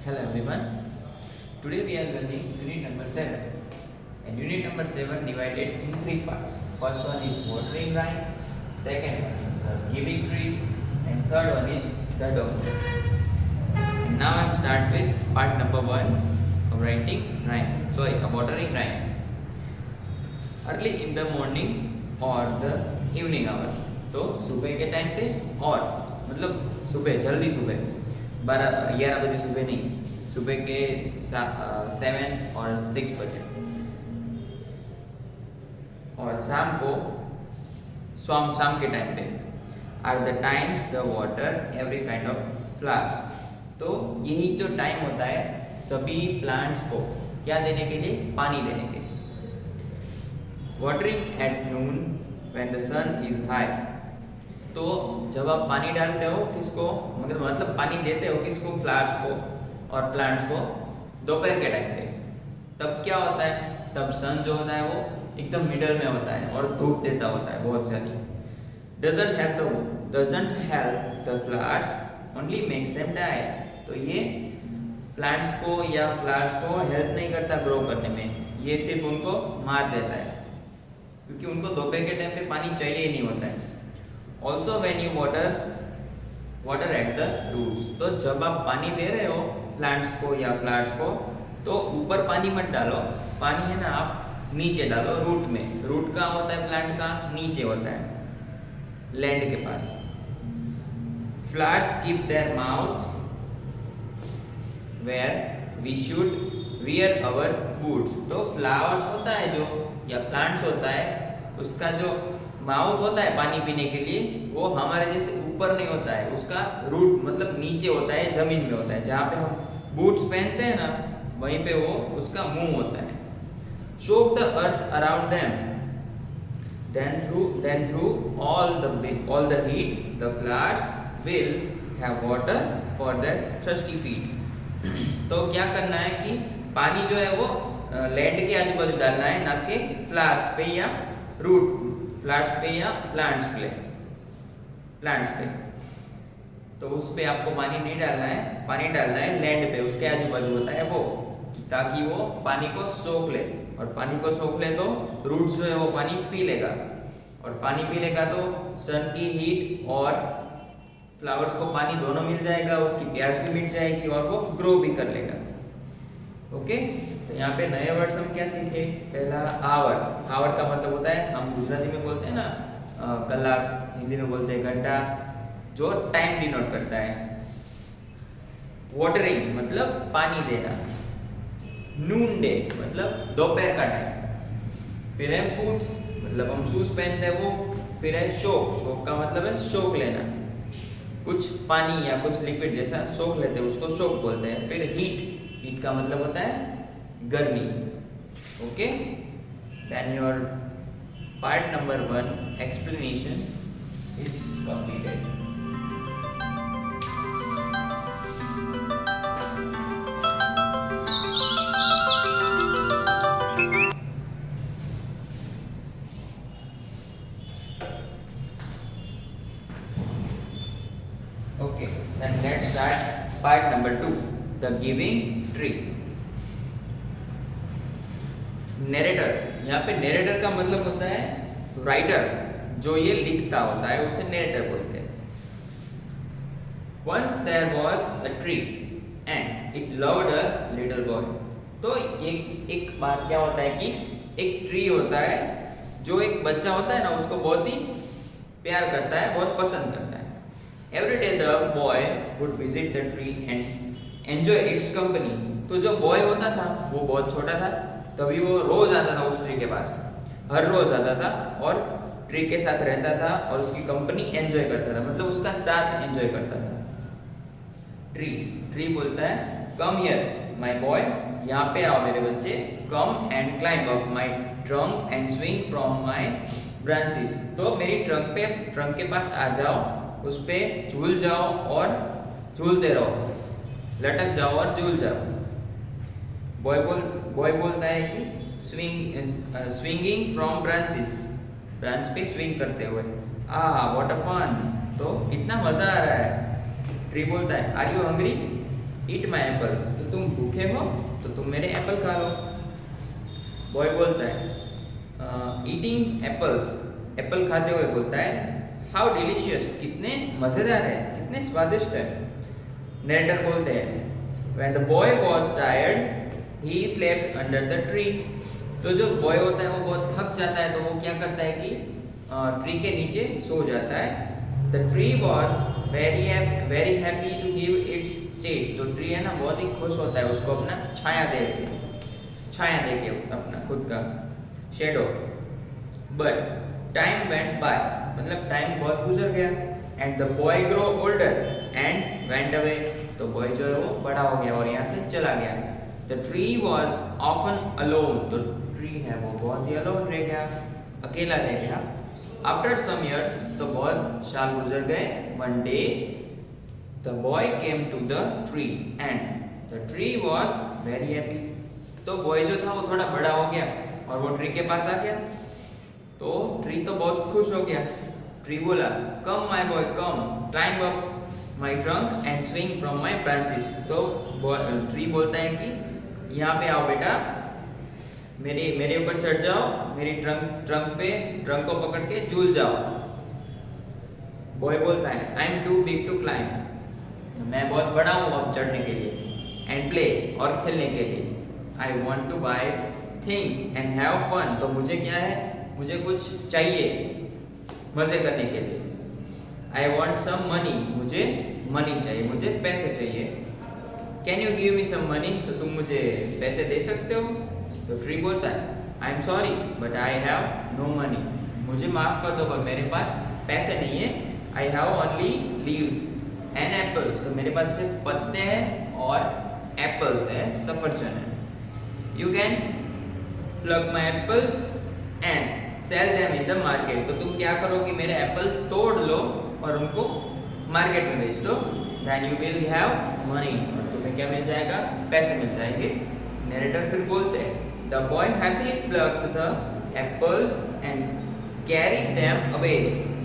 Hello everyone. Today we are learning unit number 7. And unit number 7 divided in 3 parts. First one is watering rhyme, second one is the giving tree, and third one is the donkey. And now I start with part number 1 of writing rhyme. A watering rhyme. Early in the morning or the evening hours. तो सुबह के time पे और मतलब सुबह जल्दी सुबह 11 बजे सुबह नहीं, सुबह के 7 और 6 बजे, और शाम के टाइम पे are the times the water every kind of flowers. तो यही जो टाइम होता है सभी प्लांट्स को क्या देने के लिए, पानी देने के लिए। Watering at noon when the sun is high. तो जब आप पानी डालते हो किसको, मतलब पानी देते हो किसको, फ्लावर्स को और प्लांट्स को दोपहर के टाइम पे। तब क्या होता है, तब सन जो होता है वो एकदम मिडल में होता है और धूप देता होता है बहुत ज़्यादा। doesn't help the flowers, only makes them die। तो ये प्लांट्स को या फ्लावर्स को हेल्प नहीं करता ग्रो करने में, ये सिर्फ उनको मार देता है, क्योंकि उनको दोपहर के टाइम पे पानी चाहिए ही नहीं होता है। Also when you water at the roots. तो जब आप पानी दे रहे हो प्लांट्स को या फ्लावर्स को, तो ऊपर पानी मत डालो, पानी है ना आप नीचे डालो, रूट में। रूट कहाँ होता है प्लांट का, नीचे होता है, लैंड के पास। Flowers keep their mouths where we should wear our boots. तो फ्लावर्स होता है जो, या प्लांट्स होता है, उसका जो माउथ होता है पानी पीने के लिए, वो हमारे जैसे ऊपर नहीं होता है, उसका रूट मतलब नीचे होता है, जमीन में होता है। जहाँ पे हम बूट्स पहनते हैं ना, वहीं पे वो उसका मुंह होता है। Soak the earth around them, then through all the heat, the flowers will have water for their thirsty feet। तो क्या करना है कि पानी जो है वो लैंड के आजू बाजू डालना है, ना कि फ्लावर्स पे या फ्लावर्स पे या प्लांट्स पे। तो उस पे आपको पानी नहीं डालना है, पानी डालना है लैंड पे, उसके आजू बाजू होता है वो, ताकि वो पानी को सोख ले। और पानी को सोख ले तो रूट्स जो है वो पानी पी लेगा, और पानी पी लेगा तो सन की हीट और फ्लावर्स को पानी दोनों मिल जाएगा, उसकी प्यास भी मिट जाएगी और वो ग्रो भी कर लेगा। ओके, तो यहाँ पे नए वर्ड्स हम क्या सीखे। पहला आवर। आवर का मतलब होता है, हम गुजराती में बोलते हैं ना कलाक, हिंदी में बोलते हैं घंटा, जो टाइम डिनोट करता है। वाटरिंग मतलब पानी देना। नून डे मतलब दोपहर का टाइम। फिर है बूट्स मतलब हम शूज पहनते हैं वो। फिर है शोक का मतलब है सोख लेना, कुछ पानी या कुछ लिक्विड जैसा सोख लेते हैं, उसको शोक बोलते हैं। फिर हीट का मतलब होता है गर्मी। Okay, then your part number 1 explanation is completed. Okay, then let's start part number 2, the giving tree। Narrator. यहाँ पे नरेटर का मतलब होता है राइटर, जो ये लिखता होता है उसे नरेटर बोलते हैं। Once there was a tree and it loved a little boy। तो एक बार क्या होता है कि एक ट्री होता है, जो एक बच्चा होता है ना उसको बहुत ही प्यार करता है, बहुत पसंद करता है। Every day the boy would visit the tree and enjoy its company। तो जो बॉय होता था वो बहुत छोटा था, तभी वो रोज आता था उस ट्री के पास, हर रोज आता था और ट्री के साथ रहता था और उसकी कंपनी एंजॉय करता था, मतलब उसका साथ एंजॉय करता था। ट्री बोलता है कम हियर माय बॉय, यहाँ पे आओ मेरे बच्चे। कम and climb up my trunk and swing from my branches. तो मेरी ट्रंक के पास आ जाओ, उस पे झूल जाओ और झूलते रहो, लटक जाओ और झूल जाओ। बॉय बोलता है कि स्विंगिंग फ्रॉम ब्रांचेस, ब्रांच पे स्विंग करते हुए। व्हाट अ फन, तो कितना मजा आ रहा है। ट्री बोलता है are you hungry, eat my apples, तो तुम भूखे हो तो तुम मेरे एप्पल खा लो। बॉय बोलता है ईटिंग एप्पल्स, एप्पल खाते हुए बोलता है हाउ डिलीशियस, कितने मज़ेदार है, कितने स्वादिष्ट है। नरेटर बोलते हैं when the boy was tired he slept under the tree, तो जो बॉय होता है वो बहुत थक जाता है तो वो क्या करता है कि ट्री के नीचे सो जाता है। The tree was very happy to give its shade, तो ट्री है ना बहुत ही खुश होता है उसको अपना छाया दे के अपना खुद का shadow. But time went by, मतलब टाइम बहुत गुजर गया। And the boy grow older and went away, तो बॉय जो है वो बड़ा हो गया और यहाँ से चला गया। The tree was often alone, तो ट्री है वो बहुत ही अलोन रह गया, अकेला रह गया। आफ्टर सम ईयर्स, तो बहुत साल गुजर गए। One day the boy came to the tree and the tree was very happy, तो बॉय जो था वो थोड़ा बड़ा हो गया और वो ट्री के पास आ गया, तो ट्री तो बहुत खुश हो गया। ट्री बोला come my boy come, climb up my trunk and swing from my branches, तो ट्री बोलता है कि यहाँ पे आओ बेटा, मेरे ऊपर चढ़ जाओ, मेरी ट्रंक को पकड़ के झूल जाओ। बॉय बोलता है I am too big to climb, मैं बहुत बड़ा हूँ अब चढ़ने के लिए। एंड प्ले, और खेलने के लिए। I want to buy things and have fun, तो मुझे क्या है, मुझे कुछ चाहिए मजे करने के लिए। आई वॉन्ट सम मनी, मुझे मनी चाहिए, मुझे पैसे चाहिए। Can you give me some money, तो तुम मुझे पैसे दे सकते हो। तो ट्री बोलता है I am sorry but I have no money, मुझे माफ कर दो पर मेरे पास पैसे नहीं है। I have only leaves and apples, तो मेरे पास सिर्फ पत्ते हैं और एप्पल्स है, सफरचंद है। You can plug my apples and sell them in the market, तो तुम क्या करो कि मेरे एप्पल तोड़ लो और उनको मार्केट में बेच दो। Then you will have money, और तुम्हें क्या मिल जाएगा, पैसे मिल जाएंगे। नरेटर फिर बोलते हैं the boy happily plugged the apples and carried them away,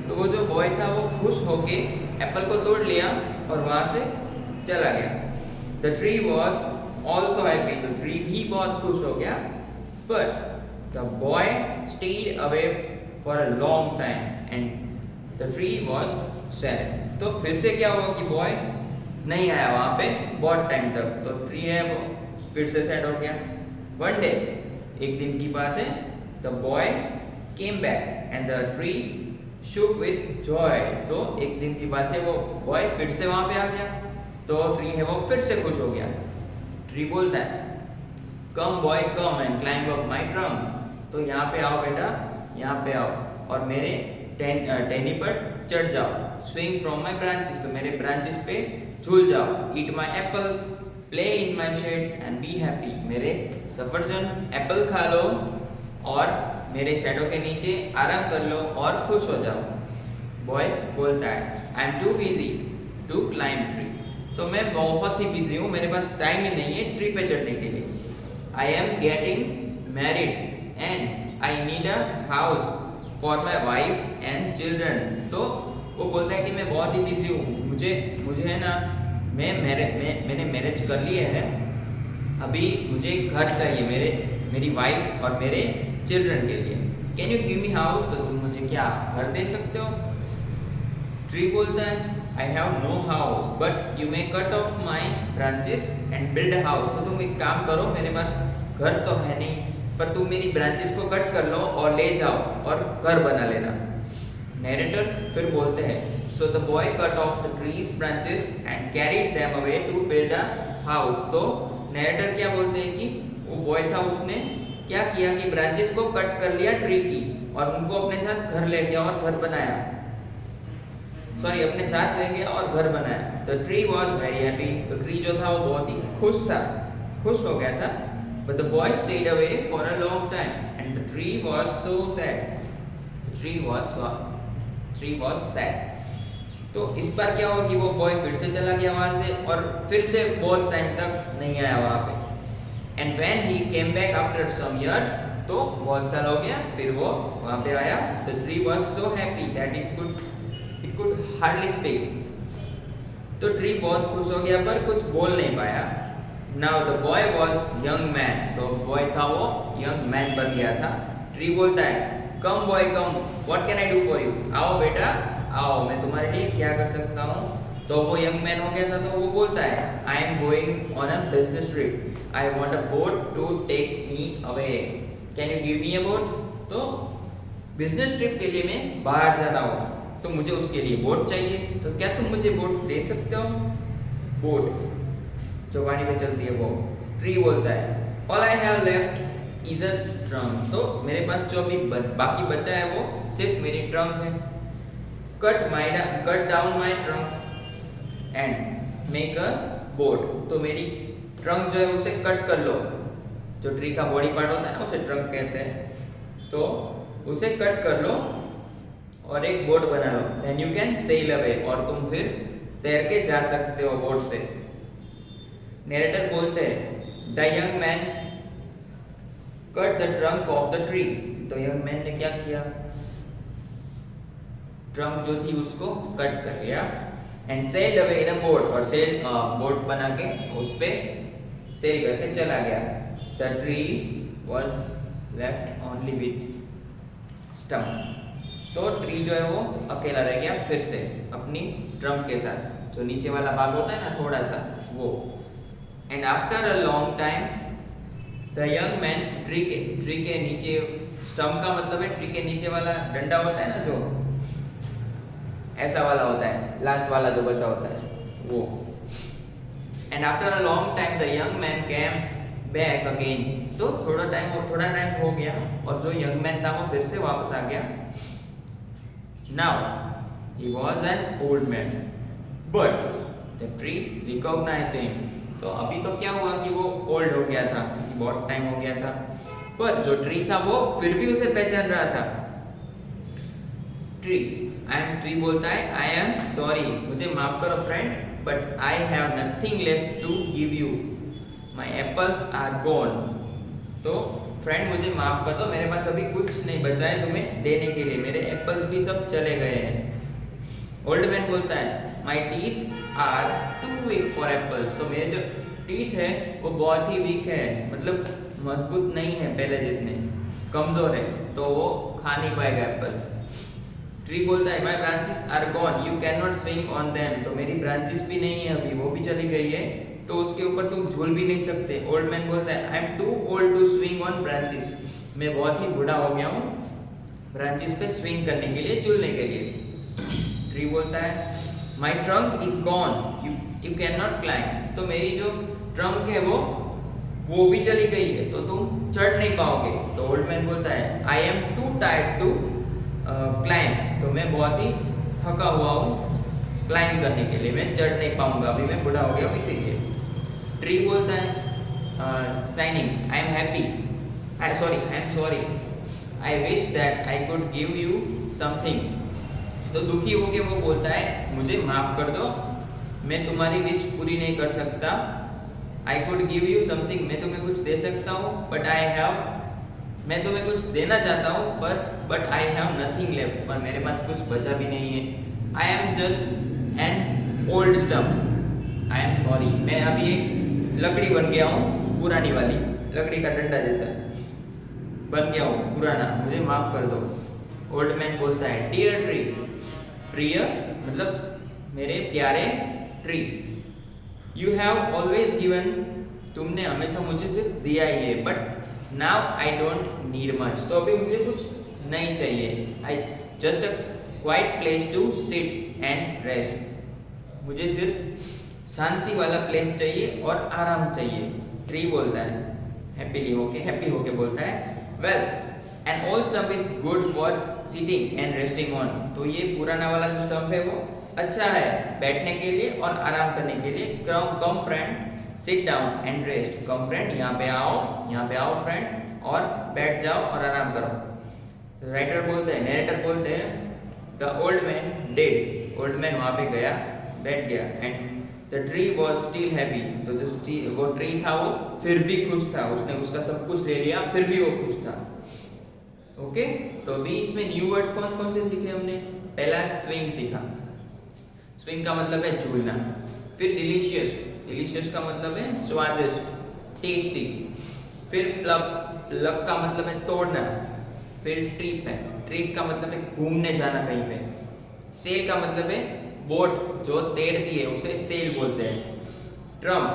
तो वो जो बॉय था वो खुश होके एप्पल को तोड़ लिया और वहां से चला गया। The tree was also happy, तो ट्री भी बहुत खुश हो गया। But the boy stayed away for a long time and the tree was sad, तो फिर से क्या हुआ कि बॉय नहीं आया वहां पे बहुत टाइम तक, तो ट्री है वो फिर से सैड हो गया। वन डे, एक दिन की बात है, the boy came back and the tree shook with joy, तो एक दिन की बात है वो बॉय फिर से वहां पे आ गया, तो ट्री है वो फिर से खुश हो गया। ट्री बोलता है come boy come and climb up my trunk, तो यहाँ पे आओ बेटा, यहाँ पे आओ और मेरे टहनी पर चढ़ जाओ। स्विंग फ्रॉम माय ब्रांचेस, तो मेरे ब्रांचेस पे झूल जाओ। Eat my apples, play in my shade and be happy, मेरे सफरचंद एप्पल खा लो और मेरे शैडो के नीचे आराम कर लो और खुश हो जाओ। बॉय बोलता है I am too busy to climb tree, तो मैं बहुत ही बिजी हूँ, मेरे पास टाइम ही नहीं है ट्री पे चढ़ने के लिए। I am getting married and I need a house for my wife and children, तो वो बोलता है कि मैं बहुत ही बिजी हूँ, मुझे है ना, मैंने मैरिज कर लिया है, अभी मुझे घर चाहिए मेरी वाइफ और मेरे चिल्ड्रन के लिए। Can you give me house, तो तुम मुझे क्या घर दे सकते हो। ट्री बोलता है I have no house but you may cut off my branches and build a house, तो तुम एक काम करो, मेरे पास घर तो है नहीं पर तुम मेरी ब्रांचेस को कट कर लो और ले जाओ और घर बना लेना। नरेटर फिर बोलते हैं so the boy cut off the tree's branches and carried them away to build a house, तो नरेटर क्या बोलते हैं कि वो बॉय था, उसने क्या किया कि ब्रांचेस को कट कर लिया ट्री की और उनको अपने साथ घर ले गया और घर बनाया, अपने साथ ले गया और घर बनाया। The tree was very happy, तो ट्री जो था वो बहुत ही खुश हो गया था। But the boy stayed away for a long time and the tree was so sad, the tree was sad, तो इस बार क्या हुआ कि वो बॉय फिर से चला गया वहां से और फिर से बहुत टाइम तक नहीं आया वहां पे। And when he came back after some years, तो बहुत साल हो गया फिर वो वहां पे आया। The tree was so happy that it could hardly speak, तो ट्री बहुत खुश हो गया पर कुछ बोल नहीं पाया। Now the boy was young man, तो बॉय था वो यंग मैन बन गया था। ट्री बोलता है come boy come, what can I do for you, आओ बेटा आओ, मैं तुम्हारे लिए क्या कर सकता हूँ। तो वो यंग मैन हो गया था, तो वो बोलता है I am going on a business trip, I want a boat to take me away, can you give me a boat. तो बिजनेस ट्रिप के लिए मैं बाहर जा रहा हूँ, तो मुझे उसके लिए बोट चाहिए, तो क्या तुम मुझे बोट दे सकते हो। बोट जो पानी पे चलती है वो। ट्री बोलता है all I have left is a trunk, तो मेरे पास जो अभी बाकी बचा है वो सिर्फ मेरी ट्रंक है। Cut down my trunk and make a boat, तो मेरी ट्रंक जो है उसे कट कर लो। जो ट्री का बॉडी पार्ट होता है ना उसे ट्रंक कहते हैं, तो उसे कट कर लो और एक बोट बना लो। Then you can sail away, और तुम फिर तैर के जा सकते हो बोट से। नरेटर बोलते हैं the young man cut the trunk of the tree, तो यंग मैन ने क्या किया, ट्रंक जो थी उसको कट कर लिया। And sail away in a boat, और सेल बोट बना के उस पे सेल करके चला गया। The tree was left only with stump, तो ट्री जो है वो अकेला रह गया फिर से अपनी ट्रंक के साथ, जो नीचे वाला भाग होता है ना थोड़ा सा वो। And after a long time the young man, tree के नीचे, स्टम्प का मतलब है ट्री के नीचे वाला डंडा होता है ना, जो ऐसा वाला होता है, लास्ट वाला जो बचा होता है वो। And after a long time the young man came back again, तो थोड़ा टाइम हो गया और जो यंग मैन था वो फिर से वापस आ गया। Now he was an old man but the tree recognised him, तो अभी तो क्या हुआ कि वो ओल्ड हो गया था, बहुत टाइम हो गया था, पर जो ट्री था वो फिर भी उसे पहचान रहा था। ट्री बोलता है आई एम सॉरी, मुझे माफ करो friend, but I have nothing left to give you, my apples are gone, तो फ्रेंड मुझे माफ कर दो, मेरे पास अभी कुछ नहीं बचा है तुम्हें देने के लिए, मेरे एप्पल्स भी सब चले गए हैं। ओल्ड मैन बोलता है my teeth are too weak for apples, तो मेरे जो टीथ है वो बहुत ही वीक है, मतलब मजबूत नहीं है पहले जितने, कमजोर है, तो वो खा नहीं पाएगा एप्पल। ट्री बोलता है my branches are gone, you can not swing on them, तो मेरी ब्रांचेस भी नहीं है अभी, वो भी चली गई है, तो उसके ऊपर तुम झूल भी नहीं सकते। ओल्ड मैन बोलता है I am too old to swing on branches, मैं बहुत ही बूढ़ा हो गया हूँ ब्रांचेस पे स्विंग करने के लिए, झूलने के लिए। ट्री बोलता है माई trunk is gone, you can not climb, तो मेरी जो ट्रंक है वो भी चली गई है, तो तुम चढ़ नहीं पाओगे। तो ओल्ड मैन बोलता है I am too tired to climb, तो मैं बहुत ही थका हुआ हूँ क्लाइंब करने के लिए, मैं चढ़ नहीं पाऊंगा, अभी मैं बूढ़ा हो गया हूँ इसीलिए। ट्री बोलता है signing I am happy, I am sorry, I wish that I could give you something, तो दुखी होके वो बोलता है मुझे माफ कर दो, मैं तुम्हारी विश पूरी नहीं कर सकता। I could give you something, मैं तुम्हें कुछ दे सकता हूँ, मैं तुम्हें कुछ देना चाहता हूँ but I have nothing left, पर मेरे पास कुछ बचा भी नहीं है। I am just an old stump, I am sorry, मैं अभी एक लकड़ी बन गया हूँ, पुरानी वाली लकड़ी का डंडा जैसा बन गया हूँ पुराना, मुझे माफ कर दो। ओल्ड मैन बोलता है डियर ट्री, प्रिय मतलब मेरे प्यारे tree, you have always given, तुमने हमेशा मुझे सिर्फ दिया ही है, but now I don't need much, तो अभी मुझे कुछ नहीं चाहिए। I just a quiet place to sit and rest, मुझे सिर्फ शांति वाला प्लेस चाहिए और आराम चाहिए। ट्री बोलता है हैप्पी होके बोलता है well an old stump is good for sitting and resting on, तो ये पुराना वाला जो स्टम्प है वो अच्छा है बैठने के लिए और आराम करने के लिए। Come friend sit down and rest, come friend यहाँ पे आओ फ्रेंड, और बैठ जाओ और आराम करो। नरेटर बोलते हैं the old man did, old man वहाँ पे गया बैठ गया, and the tree was still happy, तो जो वो ट्री था वो फिर भी खुश था, उसने उसका सब कुछ ले लिया फिर भी वो खुश था। ओके, तो अभी इसमें न्यू वर्ड्स कौन कौन से सीखे हमने। पहला स्विंग सीखा, स्विंग का मतलब है झूलना। फिर डिलीशियस, डिलीशियस का मतलब है स्वादिष्ट, टेस्टी। फिर प्लग, प्लग का मतलब है तोड़ना। फिर ट्रिप है, ट्रिप का मतलब है घूमने जाना कहीं पे। सेल का मतलब है बोट जो तैरती है उसे सेल बोलते हैं। ट्रम,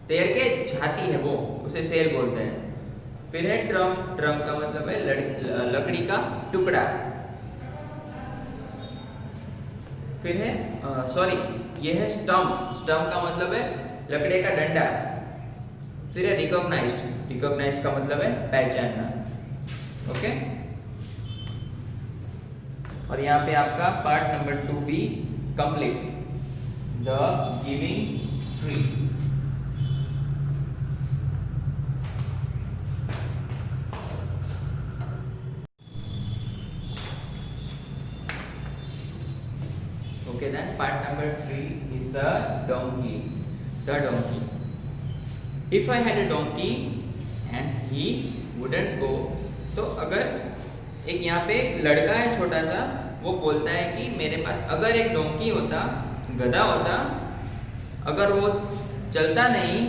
तैर के जाती है वो, उसे सेल बोलते हैं। फिर है ट्रम, ट्रम का मतलब है लकड़ी का टुकड़ा। फिर है सॉरी, ये है स्टम्प, स्टम्प का मतलब है लकड़ी का डंडा। फिर है रिकॉग्नाइज्ड, रिकॉग्नाइज्ड का मतलब है पहचानना। ओके, और यहाँ पे आपका पार्ट नंबर 2 भी complete, the giving tree. Okay, then part number 3 is the donkey. The donkey. If I had a donkey and he wouldn't go, तो अगर एक यहाँ पे एक लड़का है छोटा सा, वो बोलता है कि मेरे पास अगर एक डोंकी होता, गधा होता, अगर वो चलता नहीं,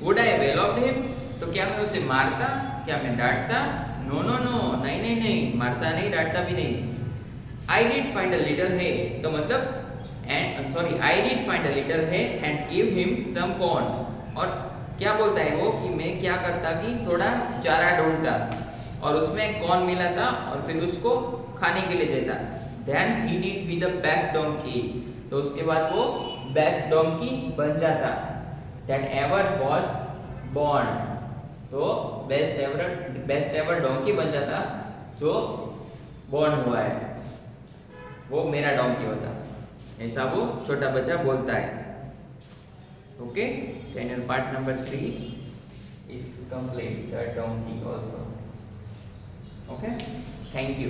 would I welcome him, तो क्या मैं उसे मारता, क्या मैं डांटता? नो नो नो, नहीं नहीं नहीं, मारता नहीं, डांटता भी नहीं। I did find a little hay, तो मतलब and sorry, I did find a little hay and give him some corn, और क्या बोलता है वो कि मैं क्या करता कि थोड़ा चारा ढूंढता और उसमें कॉर्न मिला था और फिर उसको खाने के लिए देता। Then he did be the best donkey, तो उसके बाद वो बेस्ट डोंकी बन जाता, that ever was born, तो बेस्ट एवर डोंकी बन जाता जो बॉर्न हुआ है, वो मेरा डोंकी होता, ऐसा वो छोटा बच्चा बोलता है। Okay, channel part number 3 is complete, the donkey also. Okay, thank you.